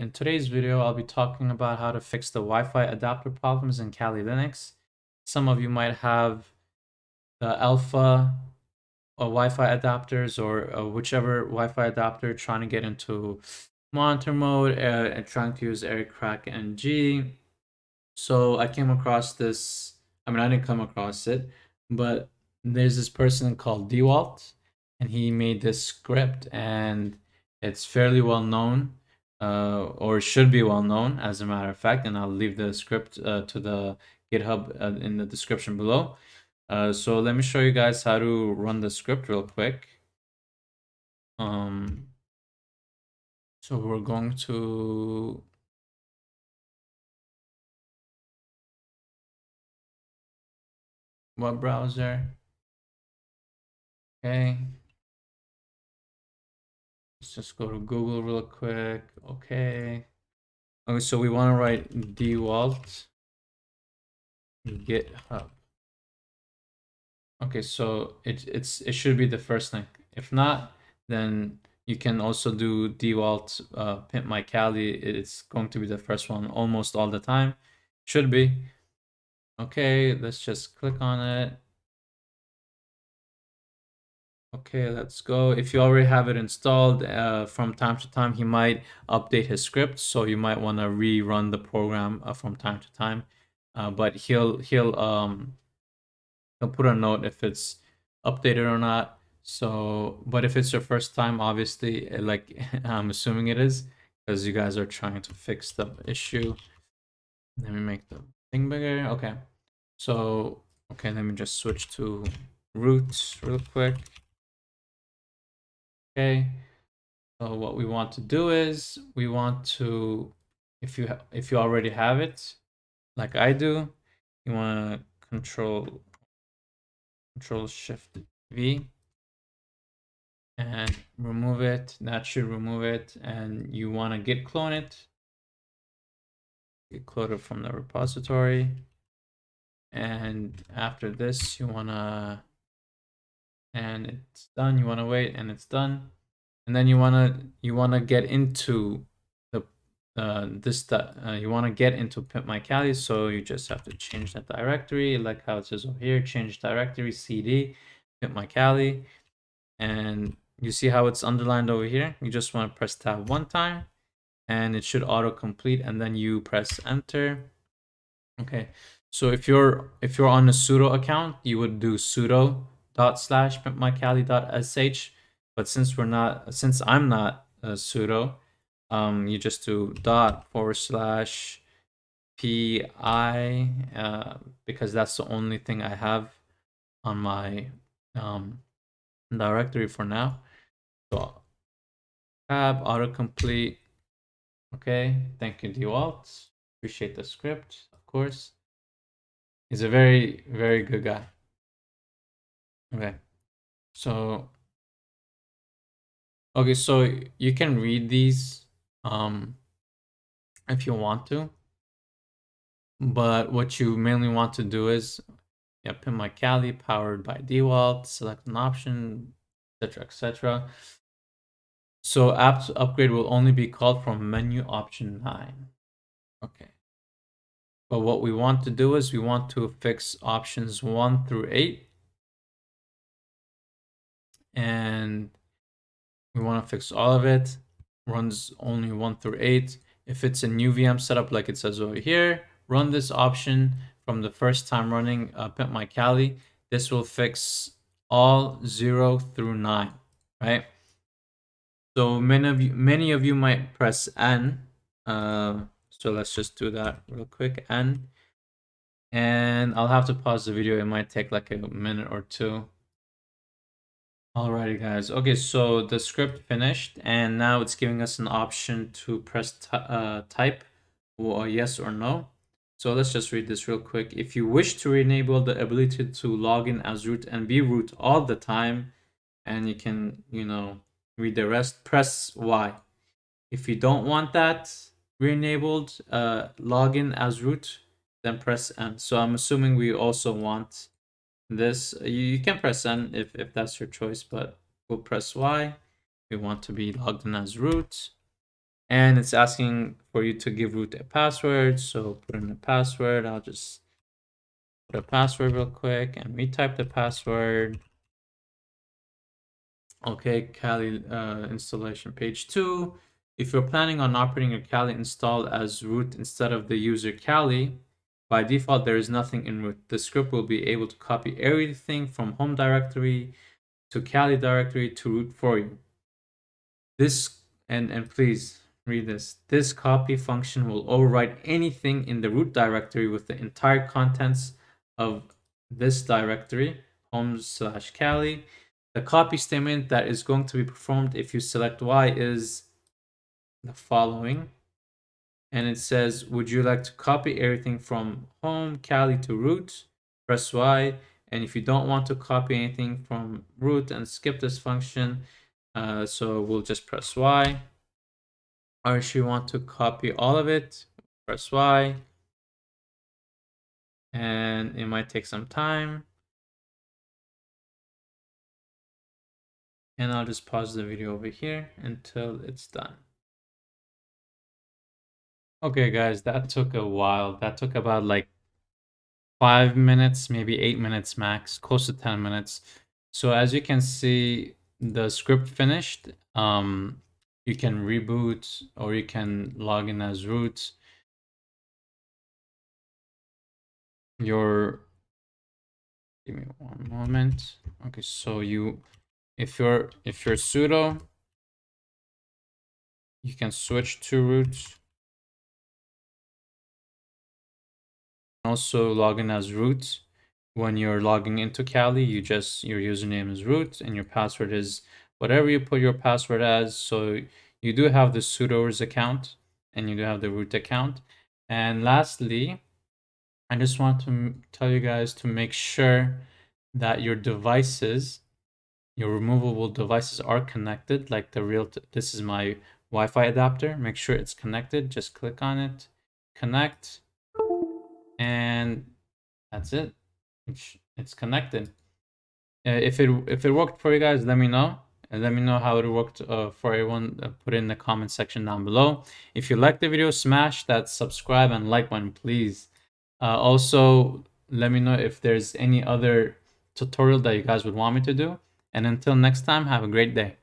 in today's video, I'll be talking about how to fix the Wi-Fi adapter problems in Kali Linux. Some of you might have the Alpha or Wi-Fi adapters or whichever Wi-Fi adapter trying to get into monitor mode and trying to use AirCrack NG. So I came across this. I mean, I didn't come across it, but there's this person called DeWalt, and he made this script, and it's fairly well known, or should be well known, as a matter of fact. And I'll leave the script to the GitHub in the description below. So let me show you guys how to run the script real quick. So we're going to web browser. Okay. Let's just go to Google real quick. Okay. Okay, so we want to write DeWalt GitHub. Okay, so it should be the first link. If not, then you can also do DeWalt pimp my Kali. It's going to be the first one almost all the time. Should be. Okay, let's just click on it. Okay, let's go. If you already have it installed, from time to time, he might update his script. So you might want to rerun the program from time to time. But he'll put a note if it's updated or not. So, but if it's your first time, obviously, like I'm assuming it is, because you guys are trying to fix the issue. Let me make the thing bigger. Okay. So, okay, let me just switch to root real quick. Okay. So what we want to do is we want to, if you already have it, like I do, you want to control shift V and remove it. That should remove it. And you want to git clone it. Git clone it from the repository. And after this, you want to, and it's done. You want to wait, and it's done. And then you wanna get into the you wanna get into pimp my Kali, so you just have to change that directory, like how it says over here, change directory cd pimp my Kali, and you see how it's underlined over here. You just want to press tab one time, and it should auto complete, and then you press enter. Okay, so if you're on a sudo account, you would do sudo /pimpmykali.sh. But since I'm not a sudo, you just do /pi, because that's the only thing I have on my directory for now. So tab autocomplete. Okay, thank you, DeWalt. Appreciate the script, of course. He's a very, very good guy. Okay, so you can read these if you want to, but what you mainly want to do is pin my Kali powered by DeWalt, select an option, etc. So apps upgrade will only be called from menu option 9. Okay, but what we want to do is we want to fix options 1 through 8, and we want to fix all of it. Runs only 1 through 8. If it's a new VM setup, like it says over here, run this option from the first time running pimp my Kali. This will fix all 0 through 9, right? So many of you might press N. So let's just do that real quick. N. And I'll have to pause the video. It might take like a minute or two. Alrighty guys, okay, so the script finished, and now it's giving us an option to press type or yes or no. So let's just read this real quick. If you wish to enable the ability to log in as root and be root all the time, and you can, read the rest, press Y. If you don't want that re-enabled, login as root, then press N. So I'm assuming we also want this. You can press N if that's your choice, but we'll press Y. We want to be logged in as root. And it's asking for you to give root a password. So put in a password. I'll just put a password real quick and retype the password. Okay, Kali installation page 2. If you're planning on operating your Kali install as root instead of the user Kali, by default there is nothing in root. The script will be able to copy everything from home directory to Kali directory to root for you. This and please read this. This copy function will overwrite anything in the root directory with the entire contents of this directory, home/Kali. The copy statement that is going to be performed if you select Y is the following. And it says, would you like to copy everything from home Kali to root? Press Y. And if you don't want to copy anything from root and skip this function, so we'll just press Y. Or if you want to copy all of it, press Y. And it might take some time. And I'll just pause the video over here until it's done. Okay, guys, that took a while. That took about like 5 minutes, maybe 8 minutes max, close to 10 minutes. So as you can see, the script finished. You can reboot or you can log in as root. Give me one moment. Okay, so if you're sudo, you can switch to root. Also log in as root. When you're logging into Kali, your username is root and your password is whatever you put your password as. So you do have the sudoers account and you do have the root account. And lastly, I just want to tell you guys to make sure that your devices, your removable devices are connected, like this is my Wi-Fi adapter. Make sure it's connected. Just click on it, connect, and that's it. It's connected. If it worked for you guys, let me know. And let me know how it worked for everyone. Put it in the comment section down below. If you liked the video, smash that subscribe and like button, please. Also, let me know if there's any other tutorial that you guys would want me to do. And until next time, have a great day.